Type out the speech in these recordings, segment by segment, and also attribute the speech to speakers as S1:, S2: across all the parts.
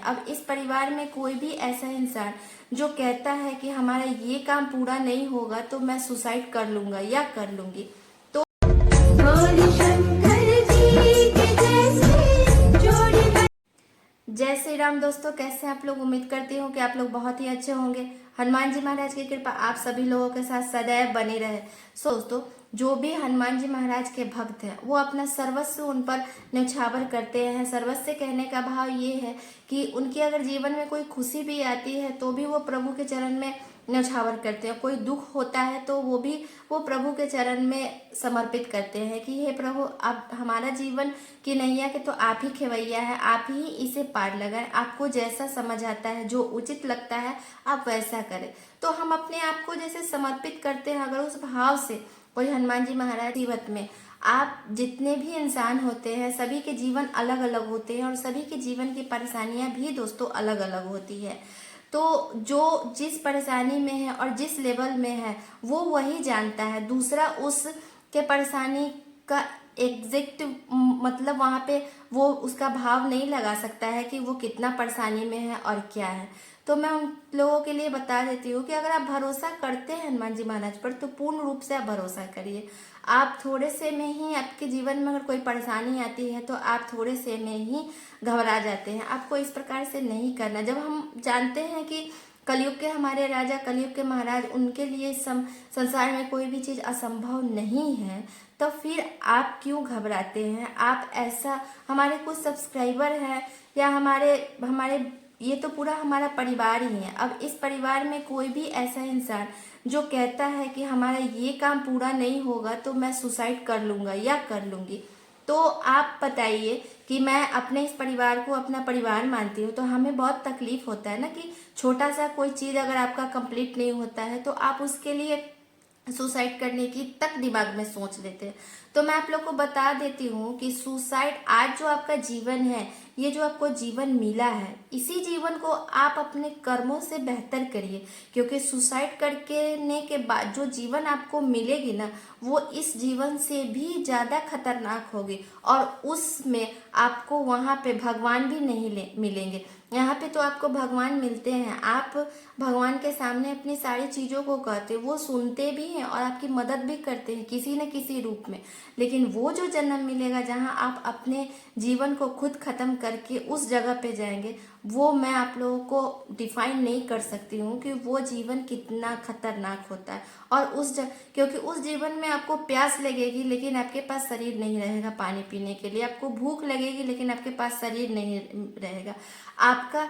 S1: अब इस परिवार में कोई भी ऐसा इंसान जो कहता है कि हमारा ये काम पूरा नहीं होगा तो मैं सुसाइड कर लूंगा या कर लूंगी, तो जय श्री राम दोस्तों, कैसे आप लोग। उम्मीद करती हूँ कि आप लोग बहुत ही अच्छे होंगे। हनुमान जी महाराज की कृपा आप सभी लोगों के साथ सदैव बनी रहे। दोस्तों, जो भी हनुमान जी महाराज के भक्त हैं वो अपना सर्वस्व उन पर न्यौछावर करते हैं। सर्वस्व कहने का भाव ये है कि उनकी अगर जीवन में कोई खुशी भी आती है तो भी वो प्रभु के चरण में न्यौछावर करते हैं। कोई दुख होता है तो वो भी वो प्रभु के चरण में समर्पित करते हैं कि हे प्रभु, अब हमारा जीवन की नैया के तो आप ही खेवैया है, आप ही इसे पार लगाएं। आपको जैसा समझ आता है, जो उचित लगता है आप वैसा करें। तो हम अपने आप को जैसे समर्पित करते हैं, अगर उस भाव से कोई हनुमान जी महाराज जीवन में, आप जितने भी इंसान होते हैं सभी के जीवन अलग अलग होते हैं और सभी के जीवन की परेशानियां भी दोस्तों अलग अलग होती है। तो जो जिस परेशानी में है और जिस लेवल में है वो वही जानता है। दूसरा उस के परेशानी का एग्जैक्ट मतलब वहाँ पे वो उसका भाव नहीं लगा सकता है कि वो कितना परेशानी में है और क्या है। तो मैं उन लोगों के लिए बता देती हूँ कि अगर आप भरोसा करते हैं हनुमान जी महाराज पर तो पूर्ण रूप से आप भरोसा करिए। आप थोड़े से में ही आपके जीवन में अगर कोई परेशानी आती है तो आप थोड़े से में ही घबरा जाते हैं। आपको इस प्रकार से नहीं करना। जब हम जानते हैं कि कलयुग के हमारे राजा, कलयुग के महाराज, उनके लिए संसार में कोई भी चीज असंभव नहीं है, तो फिर आप क्यों घबराते हैं। आप ऐसा, हमारे कुछ सब्सक्राइबर हैं या हमारे हमारे ये तो पूरा हमारा परिवार ही है। अब इस परिवार में कोई भी ऐसा इंसान जो कहता है कि हमारा ये काम पूरा नहीं होगा तो मैं सुसाइड कर लूंगा या कर लूंगी, तो आप बताइए कि मैं अपने इस परिवार को अपना परिवार मानती हूँ तो हमें बहुत तकलीफ होता है ना कि छोटा सा कोई चीज अगर आपका कंप्लीट नहीं होता है तो आप उसके लिए सुसाइड करने की तक दिमाग में सोच लेते हैं। तो मैं आप लोग को बता देती हूँ कि सुसाइड, आज जो आपका जीवन है, ये जो आपको जीवन मिला है, इसी जीवन को आप अपने कर्मों से बेहतर करिए। क्योंकि सुसाइड करने के बाद जो जीवन आपको मिलेगी ना, वो इस जीवन से भी ज्यादा खतरनाक होगी और उसमें आपको वहां पे भगवान भी नहीं मिलेंगे। यहाँ पे तो आपको भगवान मिलते हैं, आप भगवान के सामने अपनी सारी चीजों को कहते, वो सुनते भी हैं और आपकी मदद भी करते हैं किसी न किसी रूप में। लेकिन वो जो जन्म मिलेगा जहाँ आप अपने जीवन को खुद खत्म करके उस जगह पे जाएंगे, वो मैं आप लोगों को डिफाइन नहीं कर सकती हूँ कि वो जीवन कितना खतरनाक होता है। और क्योंकि उस जीवन में आपको प्यास लगेगी लेकिन आपके पास शरीर नहीं रहेगा पानी पीने के लिए, आपको भूख लगेगी लेकिन आपके पास शरीर नहीं रहेगा। आपका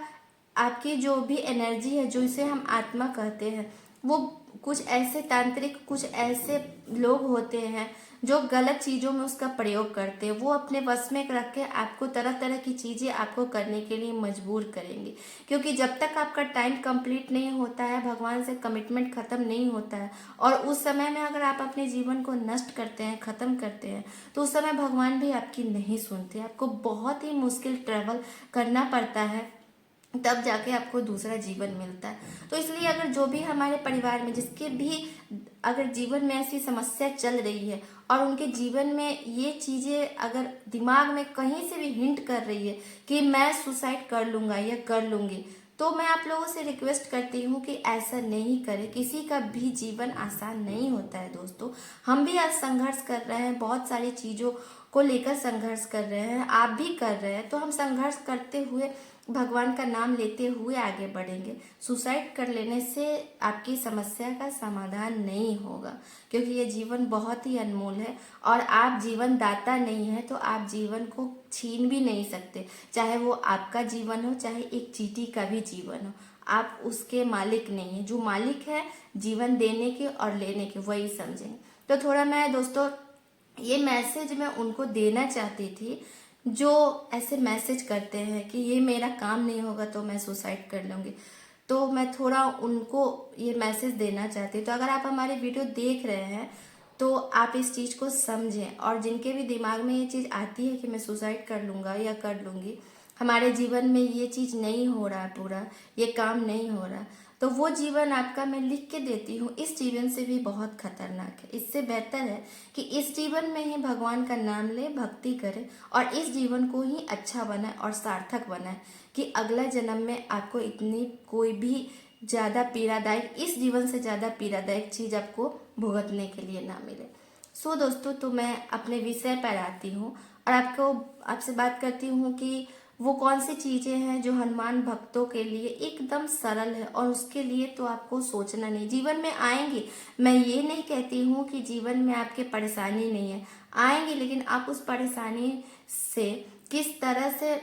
S1: आपकी जो भी एनर्जी है, जो इसे हम आत्मा कहते हैं, वो कुछ ऐसे तांत्रिक, कुछ ऐसे लोग होते हैं जो गलत चीजों में उसका प्रयोग करते हैं। वो अपने वश में रख के आपको तरह तरह की चीजें आपको करने के लिए मजबूर करेंगे। क्योंकि जब तक आपका टाइम कंप्लीट नहीं होता है, भगवान से कमिटमेंट खत्म नहीं होता है, और उस समय में अगर आप अपने जीवन को नष्ट करते हैं, खत्म करते हैं, तो उस समय भगवान भी आपकी नहीं सुनते। आपको बहुत ही मुश्किल ट्रेवल करना पड़ता है, तब जाके आपको दूसरा जीवन मिलता है। तो इसलिए अगर जो भी हमारे परिवार में जिसके भी अगर जीवन में ऐसी समस्या चल रही है और उनके जीवन में ये चीजें अगर दिमाग में कहीं से भी हिंट कर रही है कि मैं सुसाइड कर लूंगा या कर लूंगी, तो मैं आप लोगों से रिक्वेस्ट करती हूँ कि ऐसा नहीं करें। किसी का भी जीवन आसान नहीं होता है दोस्तों। हम भी आज संघर्ष कर रहे हैं, बहुत सारी चीजों को लेकर संघर्ष कर रहे हैं, आप भी कर रहे हैं। तो हम संघर्ष करते हुए, भगवान का नाम लेते हुए आगे बढ़ेंगे। सुसाइड कर लेने से आपकी समस्या का समाधान नहीं होगा, क्योंकि ये जीवन बहुत ही अनमोल है और आप जीवन दाता नहीं है तो आप जीवन को छीन भी नहीं सकते। चाहे वो आपका जीवन हो, चाहे एक चींटी का भी जीवन हो, आप उसके मालिक नहीं है। जो मालिक है जीवन देने के और लेने के, वही समझेंगे। तो थोड़ा मैं दोस्तों ये मैसेज मैं उनको देना चाहती थी जो ऐसे मैसेज करते हैं कि ये मेरा काम नहीं होगा तो मैं सुसाइड कर लूंगी। तो मैं थोड़ा उनको ये मैसेज देना चाहती हूँ। तो अगर आप हमारी वीडियो देख रहे हैं तो आप इस चीज को समझें, और जिनके भी दिमाग में ये चीज आती है कि मैं सुसाइड कर लूंगा या कर लूंगी, हमारे जीवन में ये चीज नहीं हो रहा, पूरा ये काम नहीं हो रहा, तो वो जीवन आपका मैं लिख के देती हूँ, इस जीवन से भी बहुत खतरनाक है। इससे बेहतर है कि इस जीवन में ही भगवान का नाम ले, भक्ति करे और इस जीवन को ही अच्छा बनाए और सार्थक बनाए, कि अगला जन्म में आपको इतनी कोई भी ज़्यादा पीड़ादायक, इस जीवन से ज़्यादा पीड़ादायक चीज़ आपको भुगतने के लिए ना मिले। सो दोस्तों, तो मैं अपने विषय पर आती हूँ और आपसे बात करती हूँ कि वो कौन सी चीजें हैं जो हनुमान भक्तों के लिए एकदम सरल है, और उसके लिए तो आपको सोचना नहीं, जीवन में आएंगी। मैं ये नहीं कहती हूँ कि जीवन में आपके परेशानी नहीं है, आएंगी, लेकिन आप उस परेशानी से किस तरह से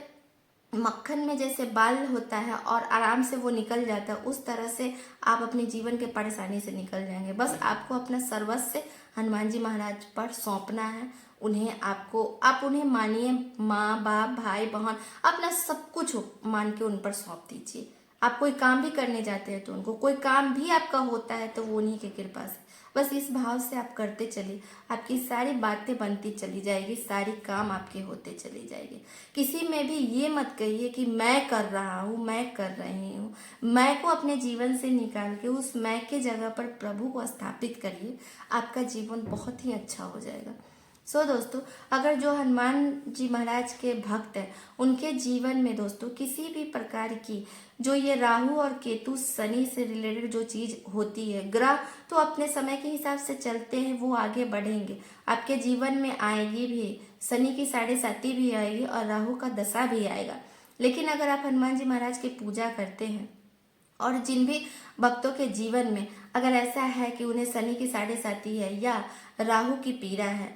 S1: मक्खन में जैसे बाल होता है और आराम से वो निकल जाता है, उस तरह से आप अपने जीवन के परेशानी से निकल जाएंगे। बस आपको अपना सर्वस्व हनुमान जी महाराज पर सौंपना है। आप उन्हें मानिए, माँ बाप भाई बहन, अपना सब कुछ मान के उन पर सौंप दीजिए। आप कोई काम भी करने जाते हैं तो उनको, कोई काम भी आपका होता है तो वो उन्हीं की कृपा से, बस इस भाव से आप करते चलिए, आपकी सारी बातें बनती चली जाएगी, सारी काम आपके होते चली जाएगी। किसी में भी ये मत कहिए कि मैं कर रहा हूँ, मैं कर रही हूँ। मैं को अपने जीवन से निकाल के उस मैं के जगह पर प्रभु को स्थापित करिए, आपका जीवन बहुत ही अच्छा हो जाएगा। दोस्तों, अगर जो हनुमान जी महाराज के भक्त हैं, उनके जीवन में दोस्तों किसी भी प्रकार की जो ये राहु और केतु शनि से रिलेटेड जो चीज होती है, ग्रह तो अपने समय के हिसाब से चलते हैं, वो आगे बढ़ेंगे, आपके जीवन में आएगी भी, शनि की 7.5 भी आएगी और राहु का दशा भी आएगा। लेकिन अगर आप हनुमान जी महाराज की पूजा करते हैं और जिन भी भक्तों के जीवन में अगर ऐसा है कि उन्हें शनि की 7.5 है या राहु की पीड़ा है,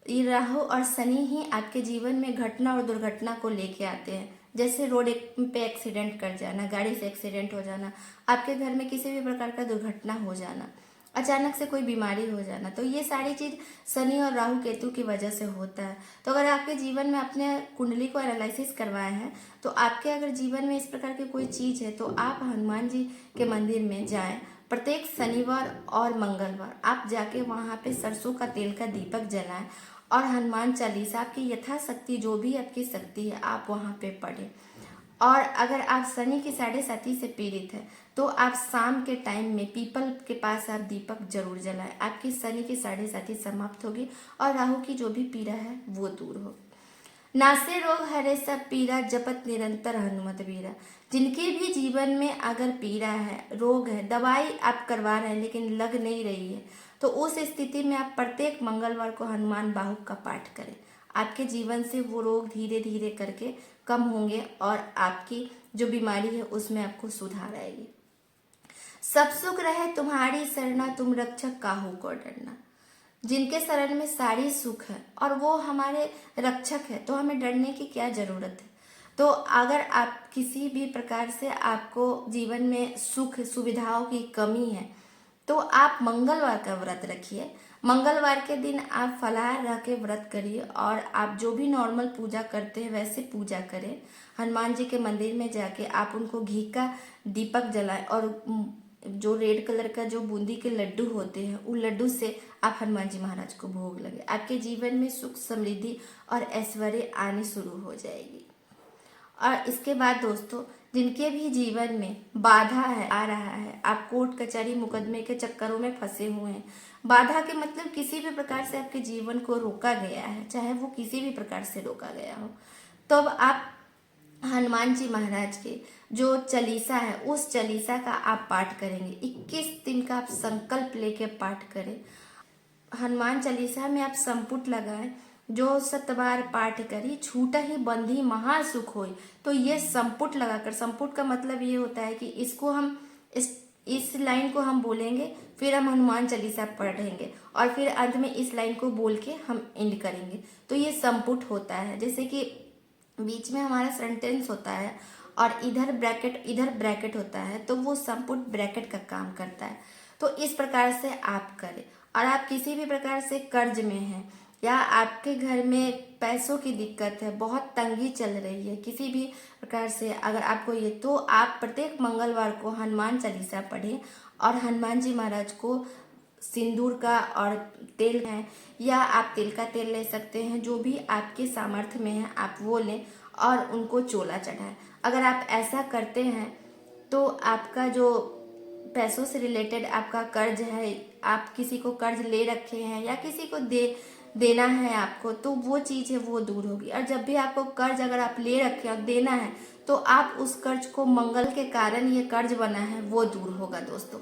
S1: ये राहु और शनि ही आपके जीवन में घटना और दुर्घटना को लेके आते हैं। जैसे रोड पे एक्सीडेंट कर जाना, गाड़ी से एक्सीडेंट हो जाना, आपके घर में किसी भी प्रकार का दुर्घटना हो जाना, अचानक से कोई बीमारी हो जाना, तो ये सारी चीज शनि और राहु केतु की वजह से होता है। तो अगर आपके जीवन में अपने कुंडली को एनालिसिस करवाए हैं, तो आपके अगर जीवन में इस प्रकार की कोई चीज है, तो आप हनुमान जी के मंदिर में जाएं। प्रत्येक शनिवार और मंगलवार आप जाके वहां पे सरसों का तेल का दीपक जलाएं और हनुमान चालीसा, आपकी यथाशक्ति जो भी आपकी शक्ति है आप वहां पे पढ़ें। और अगर आप शनि की 7.5 से पीड़ित है, तो आप शाम के टाइम में पीपल के पास आप दीपक जरूर जलाएं, आपकी शनि की 7.5 समाप्त होगी और राहु की जो भी पीड़ा है वो दूर होगी। नासे रोग हरे सब पीड़ा, जपत निरंतर हनुमत बीरा। जिनके भी जीवन में अगर पीड़ा है, रोग है, दवाई आप करवा रहे हैं लेकिन लग नहीं रही है, तो उस स्थिति में आप प्रत्येक मंगलवार को हनुमान बाहुक का पाठ करें। आपके जीवन से वो रोग धीरे धीरे करके कम होंगे और आपकी जो बीमारी है उसमें आपको सुधार आएगी। सब सुख रहे तुम्हारी सरना, तुम रक्षक काहू को डरना। जिनके शरण में सारी सुख है और वो हमारे रक्षक है, तो हमें डरने की क्या जरूरत है। तो अगर आप किसी भी प्रकार से आपको जीवन में सुख सुविधाओं की कमी है, तो आप मंगलवार का व्रत रखिए। मंगलवार के दिन आप फलाहार रह के व्रत करिए और आप जो भी नॉर्मल पूजा करते हैं वैसे पूजा करें। हनुमान जी के मंदिर में जाके आप उनको घी का दीपक जलाएं और जो रेड कलर का जो बूंदी के लड्डू होते हैं, उन लड्डू से आप हनुमान जी महाराज को भोग लगे। आपके जीवन में सुख समृद्धि और ऐश्वर्य आनी शुरू हो जाएगी। और इसके बाद दोस्तों, जिनके भी जीवन में बाधा है, आ रहा है, आप कोर्ट कचहरी मुकदमे के चक्करों में फंसे हुए हैं, बाधा के मतलब किसी भी प्रकार से आपके जीवन को रोका गया है, चाहे वो किसी भी प्रकार से रोका गया हो, तो अब आप हनुमान जी महाराज के जो चालीसा है, उस चालीसा का आप पाठ करेंगे। 21 दिन का आप संकल्प लेके पाठ करें। हनुमान चालीसा में आप संपुट लगाएं, जो 7 बार पाठ करी छूटा ही बंधी महासुख होई। तो ये संपुट लगाकर, संपुट का मतलब ये होता है कि इसको हम इस लाइन को हम बोलेंगे, फिर हम हनुमान चालीसा पढ़ेंगे और फिर अंत में इस लाइन को बोल के हम एंड करेंगे। तो ये संपुट होता है। जैसे कि बीच में हमारा सेंटेंस होता है और इधर ब्रैकेट होता है, तो वो संपुट ब्रैकेट का काम करता है। तो इस प्रकार से आप करें। और आप किसी भी प्रकार से कर्ज में हैं या आपके घर में पैसों की दिक्कत है, बहुत तंगी चल रही है, किसी भी प्रकार से अगर आपको ये, तो आप प्रत्येक मंगलवार को हनुमान चालीसा पढ़ें और हनुमान जी महाराज को सिंदूर का और तेल है, या आप तिल का तेल ले सकते हैं, जो भी आपके सामर्थ्य में है आप वो लें और उनको चोला चढ़ाएं। अगर आप ऐसा करते हैं तो आपका जो पैसों से रिलेटेड आपका कर्ज है, आप किसी को कर्ज ले रखे हैं या किसी को देना है आपको, तो वो चीज़ है वो दूर होगी। और जब भी आपको कर्ज अगर आप ले रखे और देना है तो आप उस कर्ज को, मंगल के कारण ये कर्ज बना है, वो दूर होगा दोस्तों।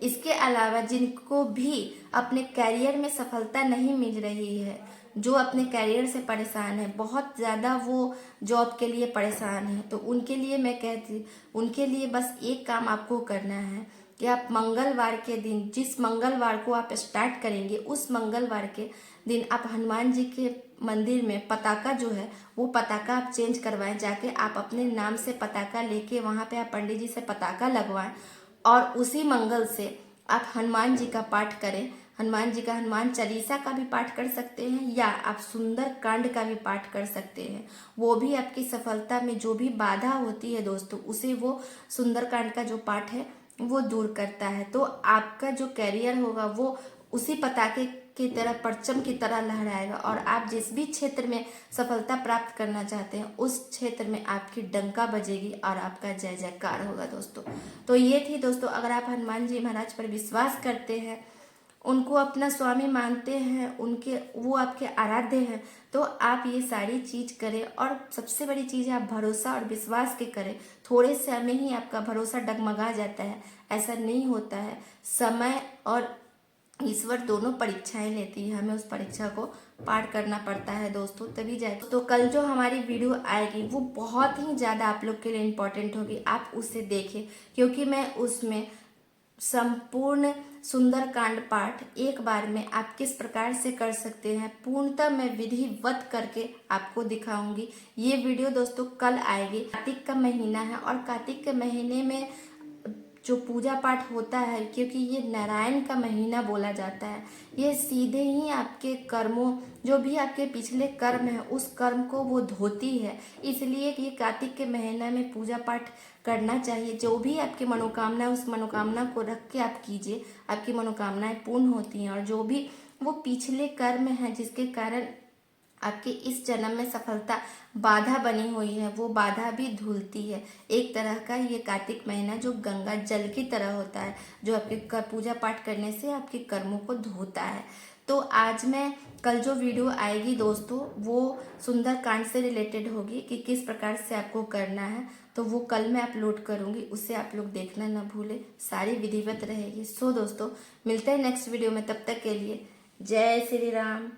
S1: इसके अलावा जिनको भी अपने कैरियर में सफलता नहीं मिल रही है, जो अपने कैरियर से परेशान है, बहुत ज़्यादा वो जॉब के लिए परेशान है, तो उनके लिए मैं कहती, उनके लिए बस एक काम आपको करना है कि आप मंगलवार के दिन, जिस मंगलवार को आप स्टार्ट करेंगे, उस मंगलवार के दिन आप हनुमान जी के मंदिर में पताका जो है वो पताका आप चेंज करवाएं। जाके आप अपने नाम से पताका लेके वहाँ पे आप पंडित जी से पताका लगवाएं और उसी मंगल से आप हनुमान जी का पाठ करें। हनुमान जी का, हनुमान चालीसा का भी पाठ कर सकते हैं या आप सुंदर कांड का भी पाठ कर सकते हैं। वो भी आपकी सफलता में जो भी बाधा होती है दोस्तों, उसे वो सुंदर कांड का जो पाठ है वो दूर करता है। तो आपका जो कैरियर होगा वो उसी पताके की तरह, परचम की तरह लहराएगा और आप जिस भी क्षेत्र में सफलता प्राप्त करना चाहते हैं उस क्षेत्र में आपकी डंका बजेगी और आपका जय जयकार होगा दोस्तों। तो ये थी दोस्तों, अगर आप हनुमान जी महाराज पर विश्वास करते हैं, उनको अपना स्वामी मानते हैं, उनके, वो आपके आराध्य हैं, तो आप ये सारी चीज करें। और सबसे बड़ी चीज है, आप भरोसा और विश्वास के करें। थोड़े समय ही आपका भरोसा डगमगा जाता है, ऐसा नहीं होता है। समय और ईश्वर दोनों परीक्षाएं लेती है, हमें उस परीक्षा को पार करना पड़ता है दोस्तों, तभी जाए। तो कल जो हमारी वीडियो आएगी वो बहुत ही ज़्यादा आप लोग के लिए इम्पोर्टेंट होगी, आप उसे देखें, क्योंकि मैं उसमें संपूर्ण सुंदरकांड पाठ एक बार में आप किस प्रकार से कर सकते हैं पूर्णतः मैं विधिवत करके आपको दिखाऊंगी। ये वीडियो दोस्तों कल आएगी। कार्तिक का महीना है और कार्तिक के महीने में जो पूजा पाठ होता है, क्योंकि ये नारायण का महीना बोला जाता है, ये सीधे ही आपके कर्मों, जो भी आपके पिछले कर्म है उस कर्म को वो धोती है। इसलिए ये कार्तिक के महीना में पूजा पाठ करना चाहिए। जो भी आपकी मनोकामना है उस मनोकामना को रख के आप कीजिए, आपकी मनोकामनाएं पूर्ण होती हैं। और जो भी वो पिछले कर्म है जिसके कारण आपके इस जन्म में सफलता बाधा बनी हुई है, वो बाधा भी धुलती है। एक तरह का ये कार्तिक महीना जो गंगा जल की तरह होता है, जो आपके पूजा पाठ करने से आपके कर्मों को धोता है। तो आज मैं, कल जो वीडियो आएगी दोस्तों वो सुंदर कांड से रिलेटेड होगी कि किस प्रकार से आपको करना है, तो वो कल मैं अपलोड करूंगी, उससे आप लोग देखना ना भूले, सारी विधिवत रहेगी। सो दोस्तों मिलते हैं नेक्स्ट वीडियो में, तब तक के लिए जय श्री राम।